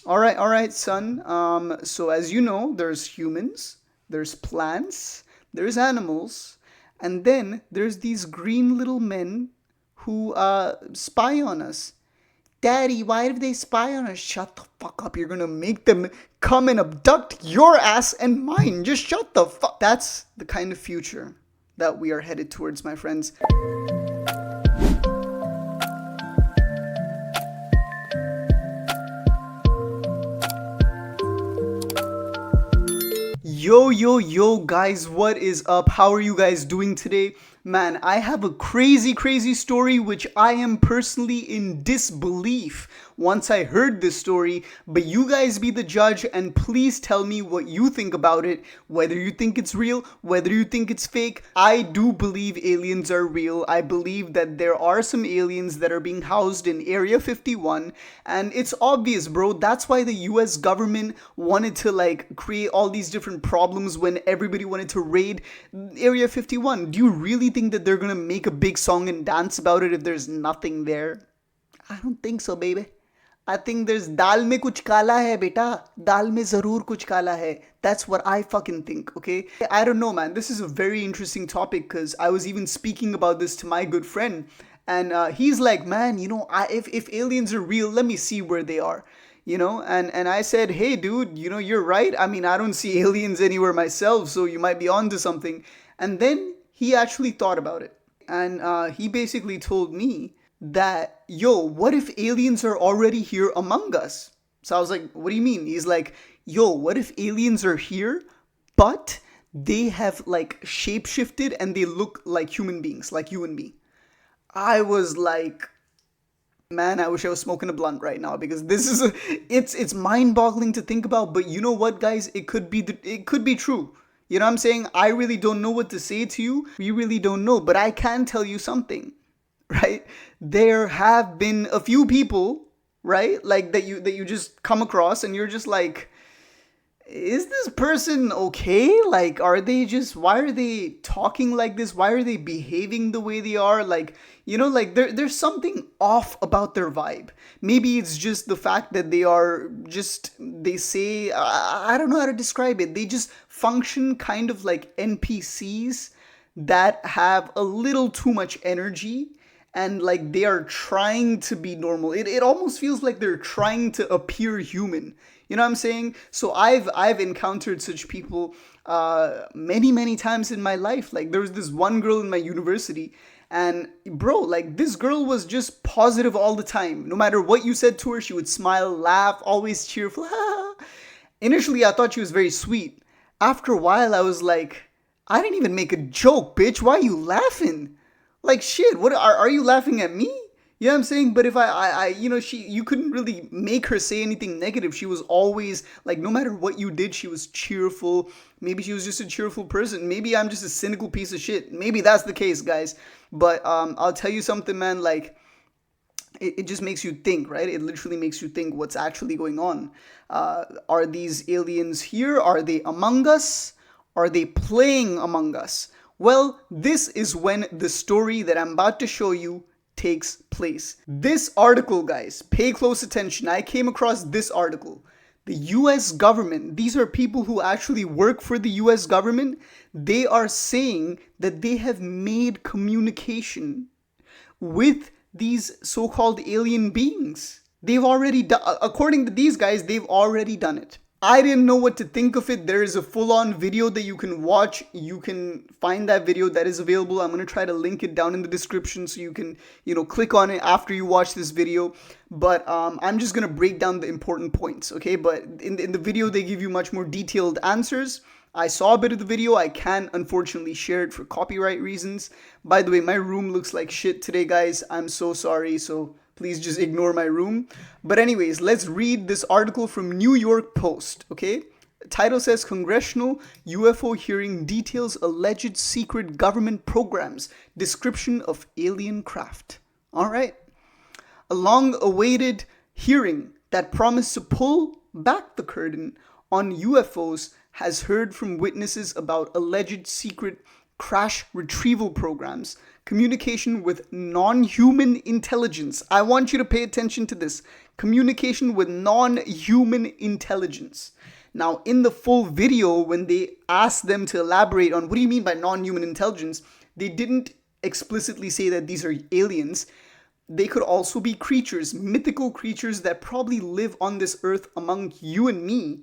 All right, son. So as you know, there's humans, there's plants, there's animals, and then there's these green little men who spy on us. Daddy, why do they spy on us? Shut the fuck up. You're gonna make them come and abduct your ass and mine. Just shut the fuck. That's the kind of future that we are headed towards, my friends. Yo, yo, yo, guys, what is up? How are you guys doing today? Man, I have a crazy, crazy story which I am personally in disbelief once I heard this story. But you guys be the judge and please tell me what you think about it. Whether you think it's real, whether you think it's fake. I do believe aliens are real. I believe that there are some aliens that are being housed in Area 51. And it's obvious, bro. That's why the US government wanted to like create all these different problems when everybody wanted to raid Area 51. Do you really think that they're gonna make a big song and dance about it if there's nothing there? I don't think so, baby. I think there's dal mein kuch kala hai, beta. Dal mein zarur kuch kala hai. That's what I fucking think, okay? I don't know, man. This is a very interesting topic because I was even speaking about this to my good friend. And he's like, man, if aliens are real, let me see where they are. And I said, hey, dude, you're right. I mean, I don't see aliens anywhere myself, so you might be onto something. And then he actually thought about it. And he basically told me that, yo, what if aliens are already here among us? So I was like, what do you mean? He's like, yo, what if aliens are here, but they have like shapeshifted and they look like human beings, like you and me? I was like, man, I wish I was smoking a blunt right now because it's mind-boggling to think about. But you know what, guys? It could be true. You know what I'm saying? I really don't know what to say to you. We really don't know, but I can tell you something, right? There have been a few people, right? Like that you just come across and you're just like, is this person okay? Like, why are they talking like this? Why are they behaving the way they are? Like, like there's something off about their vibe. Maybe it's just the fact that they say, I don't know how to describe it. They just function kind of like NPCs that have a little too much energy and like they are trying to be normal. It almost feels like they're trying to appear human. You know what I'm saying? So I've encountered such people many times in my life. Like there was this one girl in my university, and bro, like this girl was just positive all the time. No matter what you said to her, she would smile, laugh, always cheerful. Initially, I thought she was very sweet. After a while, I was like, I didn't even make a joke, bitch. Why are you laughing? Like shit, what are you laughing at me? You know what I'm saying? But if you couldn't really make her say anything negative. She was always like, no matter what you did, she was cheerful. Maybe she was just a cheerful person. Maybe I'm just a cynical piece of shit. Maybe that's the case, guys. But I'll tell you something, man. Like, it just makes you think, right? It literally makes you think what's actually going on. Are these aliens here? Are they among us? Are they playing among us? Well, this is when the story that I'm about to show you takes place. This article, guys, pay close attention. I came across this article. The US government, these are people who actually work for the US government, they are saying that they have made communication with these so-called alien beings. They've already done, according to these guys, they've already done it. I didn't know what to think of it. There is a full-on video that you can watch. You can find that video that is available. I'm going to try to link it down in the description so you can, click on it after you watch this video. But I'm just going to break down the important points, okay? But in the video, they give you much more detailed answers. I saw a bit of the video. I can't, unfortunately, share it for copyright reasons. By the way, my room looks like shit today, guys. I'm so sorry. So please just ignore my room. But anyways, let's read this article from New York Post, okay? The title says, Congressional UFO hearing details alleged secret government programs. Description of alien craft. All right. A long-awaited hearing that promised to pull back the curtain on UFOs has heard from witnesses about alleged secret crash retrieval programs, communication with non-human intelligence. I want you to pay attention to this. Communication with non-human intelligence. Now, in the full video, when they asked them to elaborate on what do you mean by non-human intelligence, they didn't explicitly say that these are aliens. They could also be creatures, mythical creatures that probably live on this earth among you and me.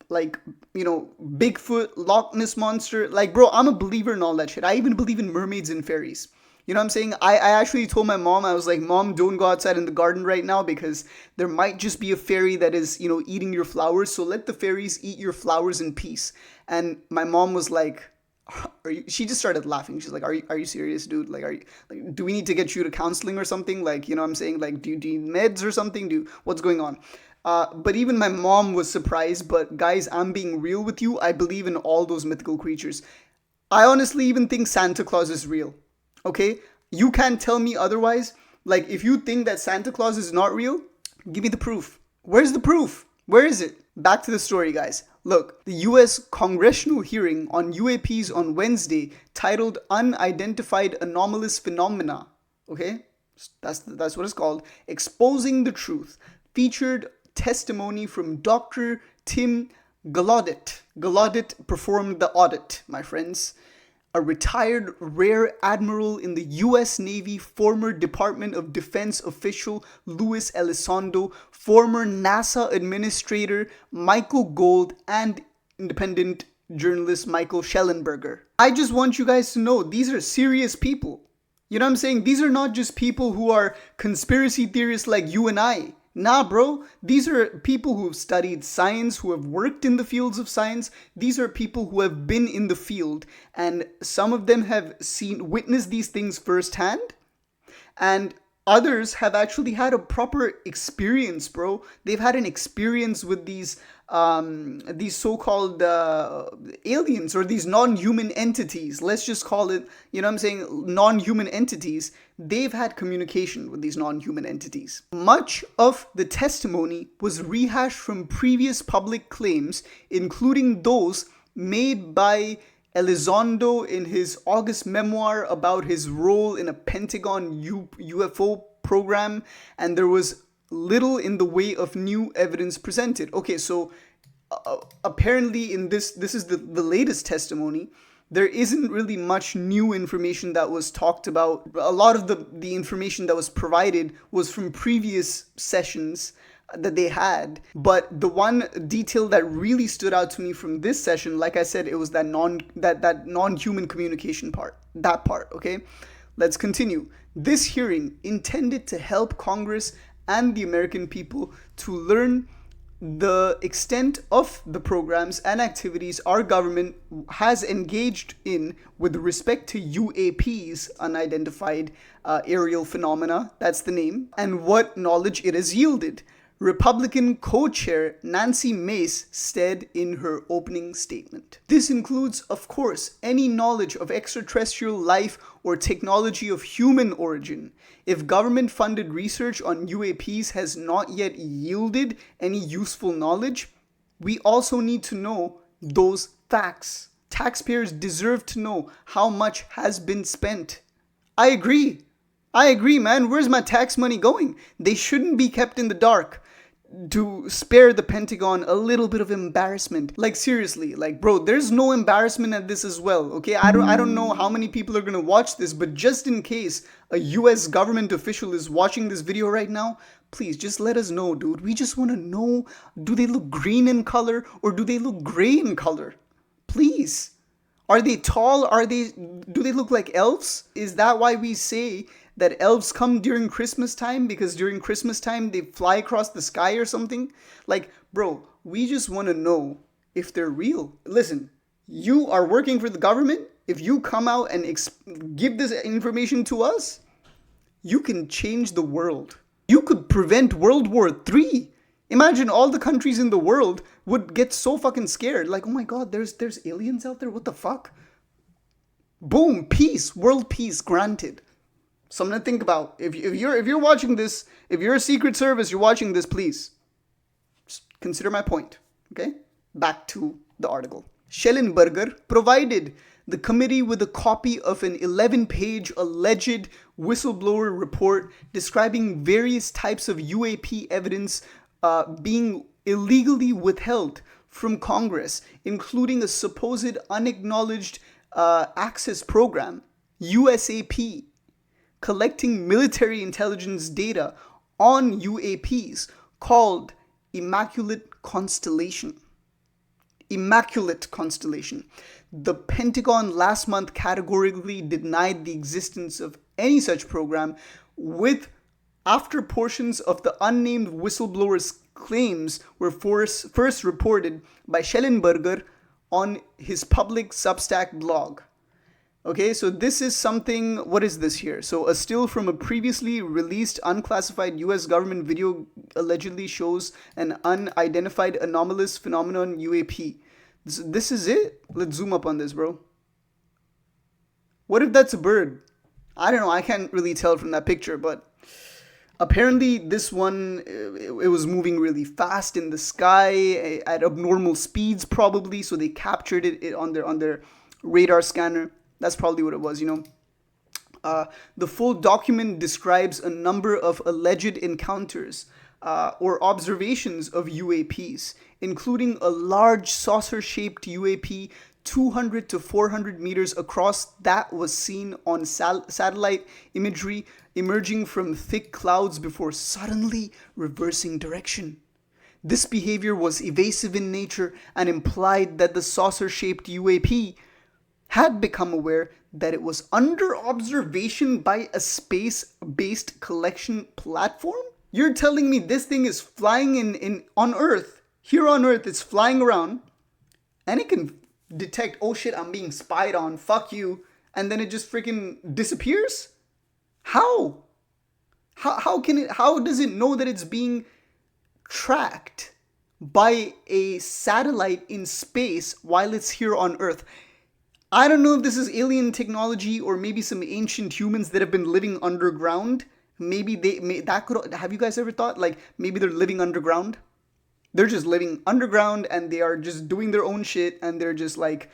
Like, Bigfoot, Loch Ness Monster. Like, bro, I'm a believer in all that shit. I even believe in mermaids and fairies. You know what I'm saying? I actually told my mom, I was like, Mom, don't go outside in the garden right now because there might just be a fairy that is, eating your flowers. So let the fairies eat your flowers in peace. And my mom was like, she just started laughing. She's like, are you serious, dude? Like, do we need to get you to counseling or something? Like, what I'm saying? Like, do you need meds or something? What's going on? But even my mom was surprised. But guys, I'm being real with you. I believe in all those mythical creatures. I honestly even think Santa Claus is real. Okay? You can't tell me otherwise. Like, if you think that Santa Claus is not real, give me the proof. Where's the proof? Where is it? Back to the story, guys. Look, the US Congressional hearing on UAPs on Wednesday, titled Unidentified Anomalous Phenomena, okay? That's what it's called. Exposing the Truth, featured testimony from Dr. Tim Gallaudet. Gallaudet performed the audit, my friends. A retired rear admiral in the U.S. Navy, former Department of Defense official Luis Elizondo, former NASA administrator Michael Gold, and independent journalist Michael Schellenberger. I just want you guys to know these are serious people. You know what I'm saying? These are not just people who are conspiracy theorists like you and I. Nah, bro. These are people who have studied science, who have worked in the fields of science. These are people who have been in the field, and some of them have witnessed these things firsthand, and others have actually had a proper experience, bro. They've had an experience with these so-called aliens, or these non-human entities. Let's just call it, non-human entities. They've had communication with these non-human entities. Much of the testimony was rehashed from previous public claims, including those made by Elizondo in his August memoir about his role in a Pentagon UFO program, and there was little in the way of new evidence presented. Okay, so apparently in this is the latest testimony. There isn't really much new information that was talked about. A lot of the information that was provided was from previous sessions that they had. But the one detail that really stood out to me from this session, like I said, it was that non-human communication part. That part, okay? Let's continue. This hearing intended to help Congress and the American people to learn the extent of the programs and activities our government has engaged in with respect to UAPs, unidentified aerial phenomena, that's the name, and what knowledge it has yielded. Republican co-chair Nancy Mace said in her opening statement. This includes, of course, any knowledge of extraterrestrial life or technology of human origin. If government-funded research on UAPs has not yet yielded any useful knowledge, we also need to know those facts. Taxpayers deserve to know how much has been spent. I agree, man. Where's my tax money going? They shouldn't be kept in the dark to spare the Pentagon a little bit of embarrassment. Like, seriously, like, bro, there's no embarrassment at this as well, okay? I don't know how many people are gonna watch this, but just in case a US government official is watching this video right now, please just let us know, dude. We just want to know, do they look green in color or do they look gray in color? Please. Are they tall? Do they look like elves? Is that why we say that elves come during Christmas time? Because during Christmas time, they fly across the sky or something? Like, bro, we just want to know if they're real. Listen, you are working for the government. If you come out and give this information to us, you can change the world. You could prevent World War III. Imagine all the countries in the world would get so fucking scared. Like, oh my God, there's aliens out there? What the fuck? Boom, peace, world peace granted. Something to think about. If you're watching this, if you're a Secret Service, you're watching this, please just consider my point. Okay? Back to the article. Schellenberger provided the committee with a copy of an 11-page alleged whistleblower report describing various types of UAP evidence being illegally withheld from Congress, including a supposed unacknowledged access program, USAP, collecting military intelligence data on UAPs called Immaculate Constellation. Immaculate Constellation. The Pentagon last month categorically denied the existence of any such program, with after portions of the unnamed whistleblower's claims were first reported by Schellenberger on his public Substack blog. Okay, so this is something, what is this here? So a still from a previously released unclassified US government video allegedly shows an unidentified anomalous phenomenon UAP. This is it? Let's zoom up on this, bro. What if that's a bird? I don't know, I can't really tell from that picture, but apparently this one, it was moving really fast in the sky at abnormal speeds probably, so they captured it on their radar scanner. That's probably what it was, The full document describes a number of alleged encounters or observations of UAPs, including a large saucer-shaped UAP 200 to 400 meters across that was seen on satellite imagery emerging from thick clouds before suddenly reversing direction. This behavior was evasive in nature and implied that the saucer-shaped UAP had become aware that it was under observation by a space-based collection platform? You're telling me this thing is flying on Earth, here on Earth, it's flying around, and it can detect, oh shit, I'm being spied on, fuck you, and then it just freaking disappears? How? How does it know that it's being tracked by a satellite in space while it's here on Earth? I don't know if this is alien technology or maybe some ancient humans that have been living underground. Maybe that could. Have you guys ever thought like maybe they're living underground? They're just living underground and they are just doing their own shit and they're just like,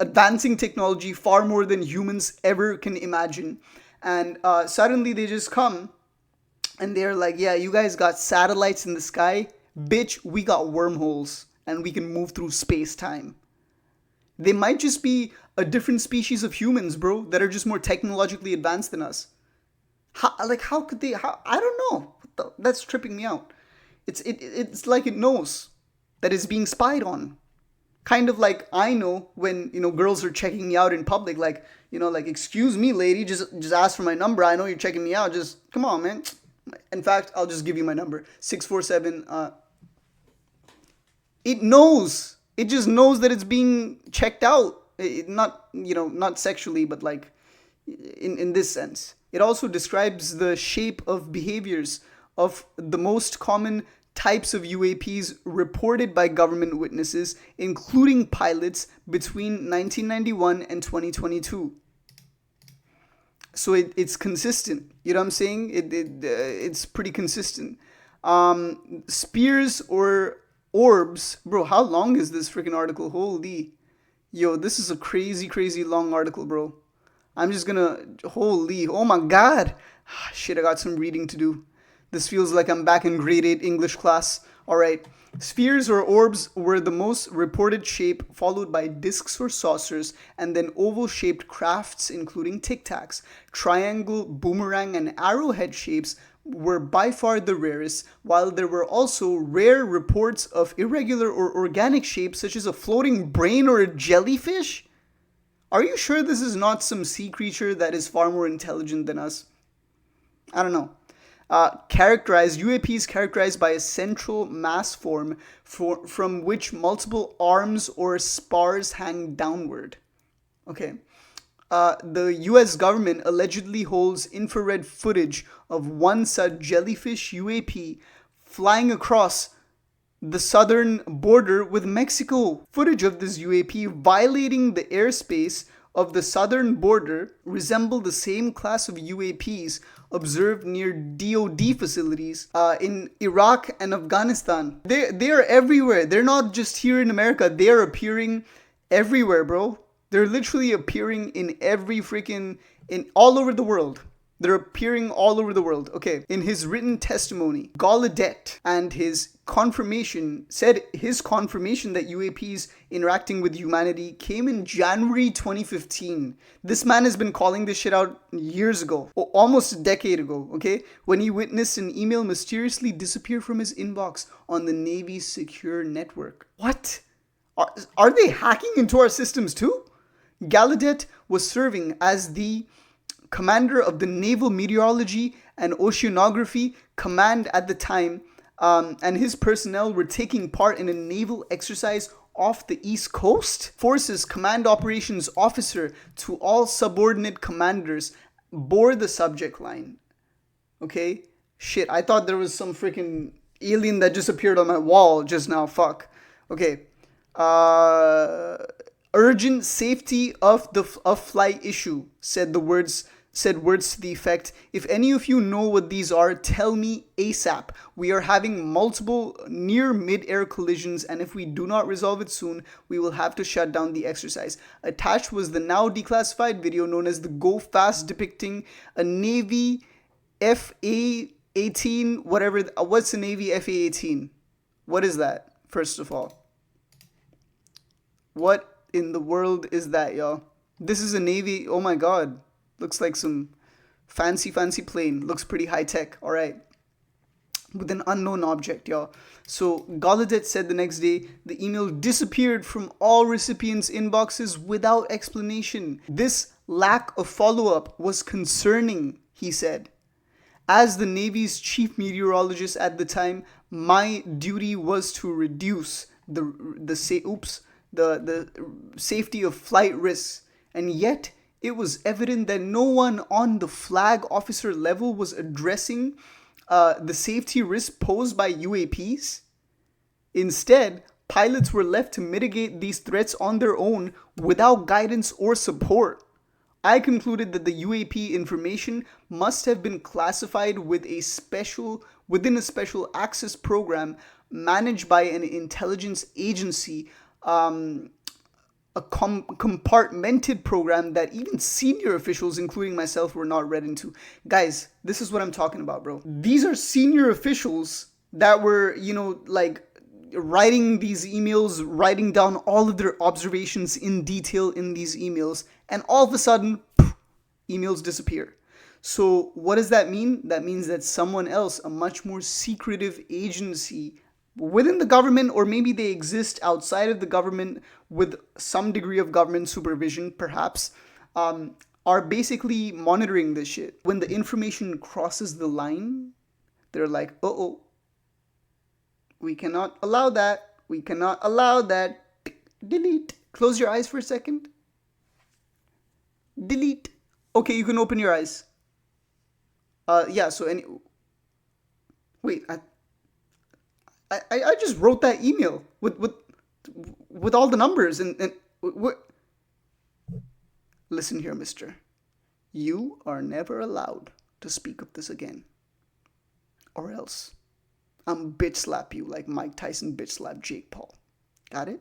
advancing technology far more than humans ever can imagine. And suddenly they just come and they're like, yeah, you guys got satellites in the sky. Bitch, we got wormholes and we can move through space-time. They might just be a different species of humans, bro, that are just more technologically advanced than us. How could they? I don't know. That's tripping me out. It's like it knows that it's being spied on. Kind of like I know when, girls are checking me out in public, like, excuse me, lady, just ask for my number. I know you're checking me out. Just come on, man. In fact, I'll just give you my number. 647. It knows. It just knows that it's being checked out. Not sexually, but like in this sense. It also describes the shape of behaviors of the most common types of UAPs reported by government witnesses, including pilots between 1991 and 2022. So it's consistent. You know what I'm saying? It's pretty consistent. Spheres or orbs. Bro, how long is this freaking article? Holy. Yo, this is a crazy, crazy long article, bro. I'm just gonna... Holy. Oh my god. Shit, I got some reading to do. This feels like I'm back in grade 8 English class. Alright. Spheres or orbs were the most reported shape, followed by discs or saucers, and then oval-shaped crafts including tic-tacs. Triangle, boomerang, and arrowhead shapes were by far the rarest, while there were also rare reports of irregular or organic shapes such as a floating brain or a jellyfish. Are you sure this is not some sea creature that is far more intelligent than us? I don't know. UAPs characterized by a central mass form from which multiple arms or spars hang downward. Okay. The US government allegedly holds infrared footage of one such jellyfish UAP flying across the southern border with Mexico. Footage of this UAP violating the airspace of the southern border resemble the same class of UAPs observed near DoD facilities in Iraq and Afghanistan. They are everywhere. They're not just here in America. They're appearing everywhere, bro. They're literally appearing in every freaking, in all over the world. They're appearing all over the world. Okay, in his written testimony, Gallaudet and his confirmation said his confirmation that UAPs interacting with humanity came in January 2015. This man has been calling this shit out years ago, almost a decade ago, okay? When he witnessed an email mysteriously disappear from his inbox on the Navy's secure network. What? Are they hacking into our systems too? Gallaudet was serving as the commander of the Naval Meteorology and Oceanography Command at the time, and his personnel were taking part in a naval exercise off the East Coast. Forces Command Operations Officer to all subordinate commanders bore the subject line. Okay? Shit, I thought there was some freaking alien that just appeared on my wall just now. Fuck. Okay. Urgent safety of flight issue, said words to the effect, if any of you know what these are, tell me ASAP. We are having multiple near mid-air collisions, and if we do not resolve it soon, we will have to shut down the exercise. Attached was the now declassified video known as the Go Fast, depicting a Navy FA-18, whatever. What's a Navy FA-18? What is that, first of all? What in the world is that, y'all? This is a Navy, oh my god. Looks like some fancy plane. Looks pretty high tech, alright. With an unknown object, y'all. So Gallaudet said the next day, the email disappeared from all recipients' inboxes without explanation. This lack of follow-up was concerning, he said. As the Navy's chief meteorologist at the time, my duty was to reduce the safety of flight risks, and yet it was evident that no one on the flag officer level was addressing the safety risk posed by UAPs. Instead, pilots were left to mitigate these threats on their own without guidance or support. I concluded that the UAP information must have been classified within a special access program managed by an intelligence agency, a compartmented program that even senior officials, including myself, were not read into. Guys, this is what I'm talking about, bro. These are senior officials that were, writing these emails, writing down all of their observations in detail in these emails, and all of a sudden, poof, emails disappear. So what does that mean? That means that someone else, a much more secretive agency within the government, or maybe they exist outside of the government with some degree of government supervision, perhaps, are basically monitoring this shit. When the information crosses the line, they're like, uh-oh, we cannot allow that. We cannot allow that. Delete. Close your eyes for a second. Delete. Okay, you can open your eyes. Wait, I just wrote that email with all the numbers and what? Listen here, mister. You are never allowed to speak of this again. Or else I'm bitch slap you like Mike Tyson bitch slapped Jake Paul. Got it?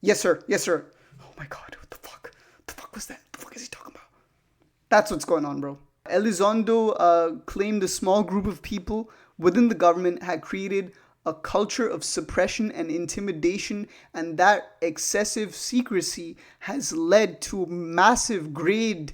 Yes, sir. Yes, sir. Oh my god, what the fuck? What the fuck was that? What the fuck is he talking about? That's what's going on, bro. Elizondo claimed a small group of people within the government had created a culture of suppression and intimidation, and that excessive secrecy has led to massive grave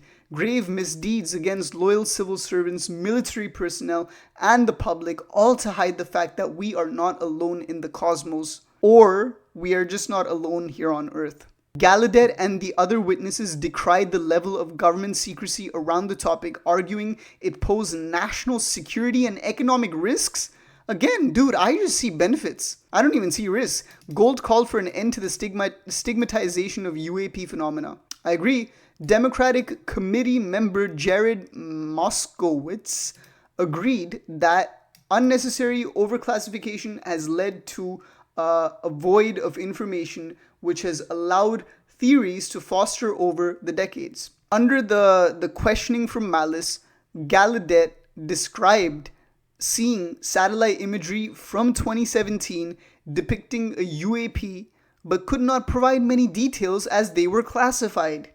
misdeeds against loyal civil servants, military personnel, and the public, all to hide the fact that we are not alone in the cosmos, or we are just not alone here on Earth. Gallaudet and the other witnesses decried the level of government secrecy around the topic, arguing it posed national security and economic risks. Again, dude, I just see benefits. I don't even see risks. Gold called for an end to the stigmatization of UAP phenomena. I agree. Democratic committee member Jared Moskowitz agreed that unnecessary overclassification has led to a void of information, which has allowed theories to foster over the decades. Under the questioning from Malice, Gallaudet described seeing satellite imagery from 2017 depicting a UAP, but could not provide many details as they were classified.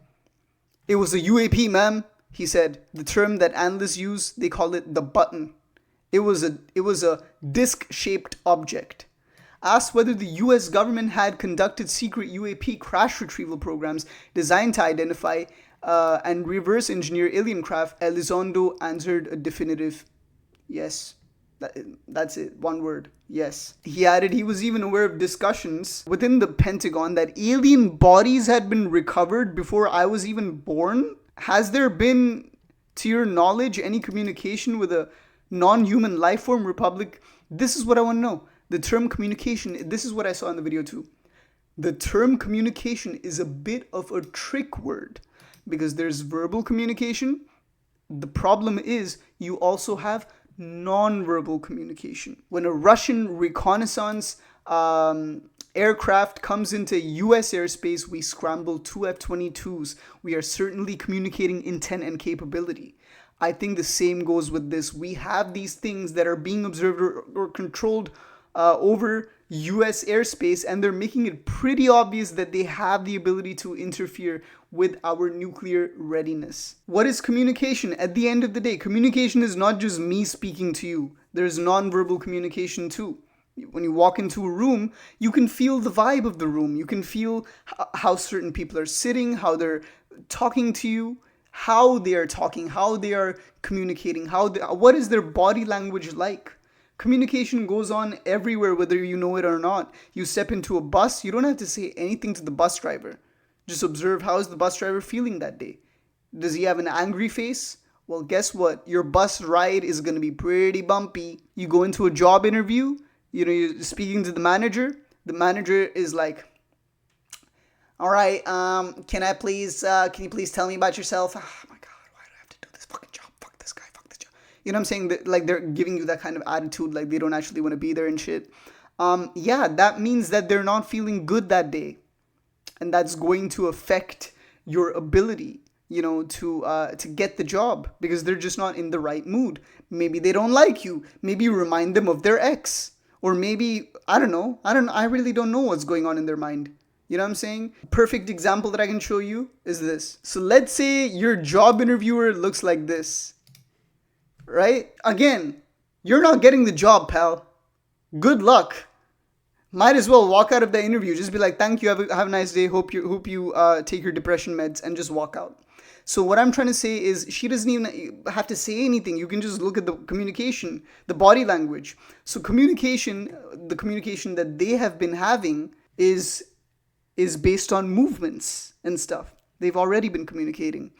It was a UAP, ma'am, he said. The term that analysts use, they call it the button. It was a disc-shaped object. Asked whether the US government had conducted secret UAP crash retrieval programs designed to identify and reverse engineer alien craft, Elizondo answered a definitive yes. That's it. One word. Yes. He added he was even aware of discussions within the Pentagon that alien bodies had been recovered before I was even born. Has there been, to your knowledge, any communication with a non-human life form republic? This is what I want to know. The term communication, this is what I saw in the video too. The term communication is a bit of a trick word because there's verbal communication. The problem is you also have non-verbal communication. When a Russian reconnaissance aircraft comes into US airspace, we scramble two F-22s. We are certainly communicating intent and capability. I think the same goes with this. We have these things that are being observed or controlled over US airspace, and they're making it pretty obvious that they have the ability to interfere with our nuclear readiness. What is communication? At the end of the day, communication is not just me speaking to you. There's nonverbal communication too. When you walk into a room, you can feel the vibe of the room. You can feel how certain people are sitting, how they're talking to you, how they are talking, how they are communicating, what is their body language like. Communication goes on everywhere, whether you know it or not. You step into a bus, you don't have to say anything to the bus driver. Just observe how is the bus driver feeling that day. Does he have an angry face? Well, guess what? Your bus ride is going to be pretty bumpy. You go into a job interview, you're speaking to the manager. The manager is like, all right, can you please tell me about yourself? Oh my God, why do I have to do this fucking job? Fuck this guy, fuck this job. You know what I'm saying? Like they're giving you that kind of attitude, like they don't actually want to be there and shit. Yeah, that means that they're not feeling good that day. And that's going to affect your ability, to get the job because they're just not in the right mood. Maybe they don't like you. Maybe you remind them of their ex. Or maybe, I don't know. I really don't know what's going on in their mind. You know what I'm saying? Perfect example that I can show you is this. So let's say your job interviewer looks like this, right? Again, you're not getting the job, pal. Good luck. Might as well walk out of the interview. Just be like, thank you, have a nice day. Hope you take your depression meds and just walk out. So what I'm trying to say is she doesn't even have to say anything. You can just look at the communication, the body language. So the communication that they have been having is based on movements and stuff. They've already been communicating.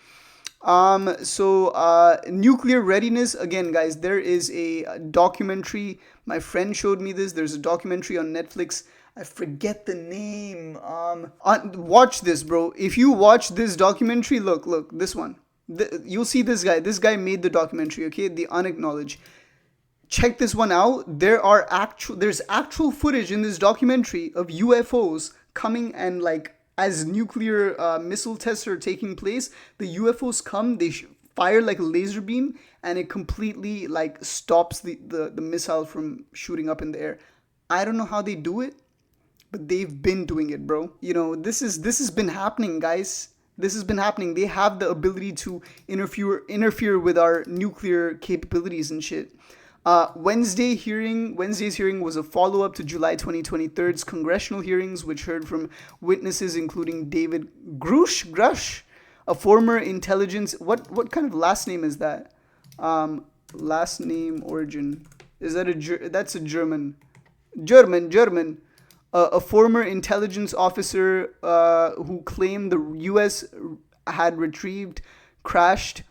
Nuclear readiness, again, guys, there is a documentary. My friend showed me this. There's a documentary on Netflix. I forget the name. Watch this, bro. If you watch this documentary, look, this one. You'll see this guy. This guy made the documentary, okay? The Unacknowledged. Check this one out. There's actual footage in this documentary of UFOs coming and as nuclear missile tests are taking place, the UFOs come, they fire like a laser beam, and it completely stops the missile from shooting up in the air. I don't know how they do it, but they've been doing it, bro. This has been happening, guys. This has been happening. They have the ability to interfere with our nuclear capabilities and shit. Wednesday's hearing was a follow-up to July 2023's congressional hearings, which heard from witnesses including David Grush, a former intelligence... What kind of last name is that? Last name origin. Is that that's a German. German. A former intelligence officer who claimed the U.S. had retrieved crashed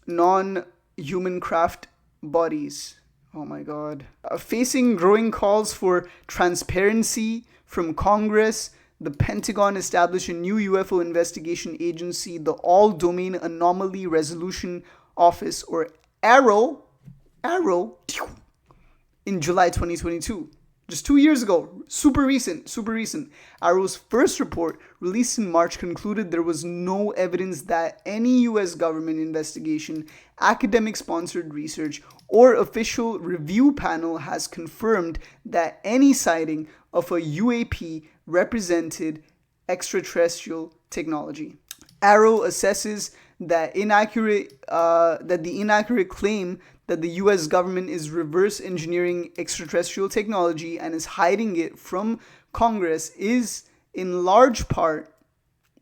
non-human craft bodies. Oh my God. Facing growing calls for transparency from Congress, the Pentagon established a new UFO investigation agency, the All-Domain Anomaly Resolution Office, or ARROW, in July 2022. Just 2 years ago. Super recent, super recent. Arrow's first report, released in March, concluded there was no evidence that any US government investigation, academic sponsored research, or official review panel has confirmed that any sighting of a UAP represented extraterrestrial technology. Arrow assesses that the inaccurate claim that the US government is reverse engineering extraterrestrial technology and is hiding it from Congress is in large part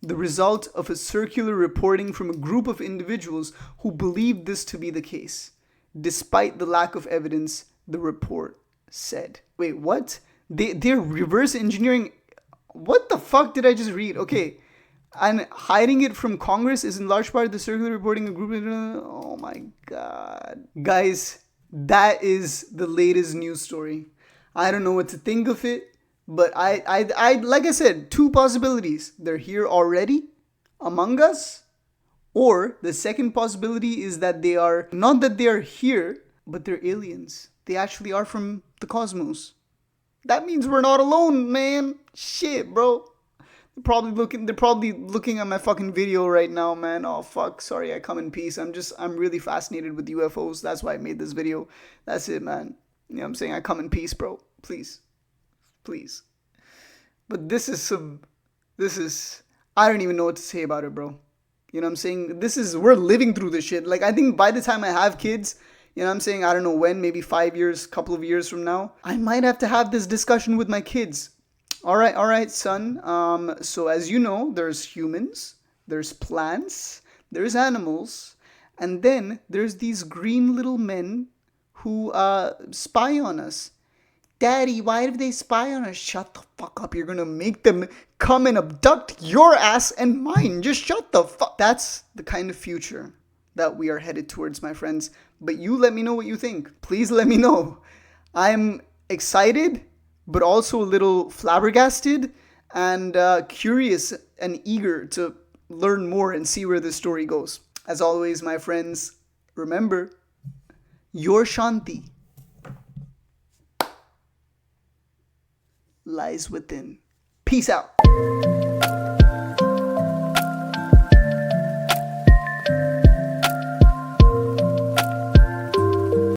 the result of a circular reporting from a group of individuals who believed this to be the case, despite the lack of evidence, the report said. Wait, what? They're reverse engineering. What the fuck did I just read? Okay. And hiding it from Congress is in large part the circular reporting a group. Oh my God. Guys, that is the latest news story. I don't know what to think of it, but I like I said, two possibilities. They're here already among us, or the second possibility is that they are, not that they are here, but they're aliens. They actually are from the cosmos. That means we're not alone, man. Shit, bro. They're probably looking at my fucking video right now, man. Oh fuck, sorry, I come in peace. I'm really fascinated with UFOs. That's why I made this video. That's it, man. You know what I'm saying? I come in peace, bro. Please. Please. But this is I don't even know what to say about it, bro. You know what I'm saying? We're living through this shit. Like, I think by the time I have kids, you know what I'm saying? I don't know when, maybe 5 years, couple of years from now, I might have to have this discussion with my kids. All right, son. So as you know, there's humans, there's plants, there's animals, and then there's these green little men who spy on us. Daddy, why do they spy on us? Shut the fuck up. You're gonna make them come and abduct your ass and mine. Just shut the fuck. That's the kind of future that we are headed towards, my friends. But you let me know what you think. Please let me know. I'm excited, but also a little flabbergasted and curious and eager to learn more and see where this story goes. As always, my friends, remember, your Shanti lies within. Peace out.